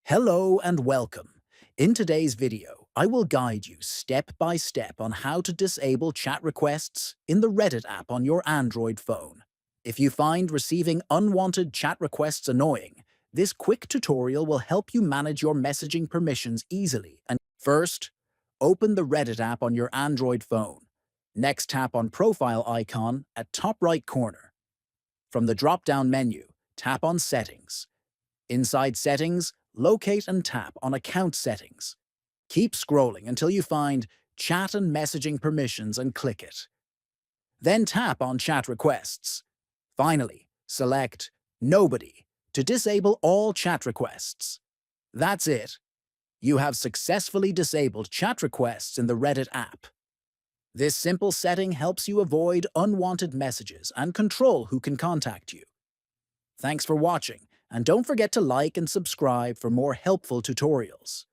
Hello and welcome. In today's video, I will guide you step by step on how to disable chat requests in the Reddit app on your Android phone. If you find receiving unwanted chat requests annoying, this quick tutorial will help you manage your messaging permissions easily. And first, open the Reddit app on your Android phone. Next, tap on Profile icon at top right corner. From the drop-down menu, tap on Settings. Inside Settings, locate and tap on Account Settings. Keep scrolling until you find Chat and Messaging Permissions and click it. Then tap on Chat Requests. Finally, select Nobody to disable all chat requests. That's it. You have successfully disabled chat requests in the Reddit app. This simple setting helps you avoid unwanted messages and control who can contact you. Thanks for watching, and don't forget to like and subscribe for more helpful tutorials.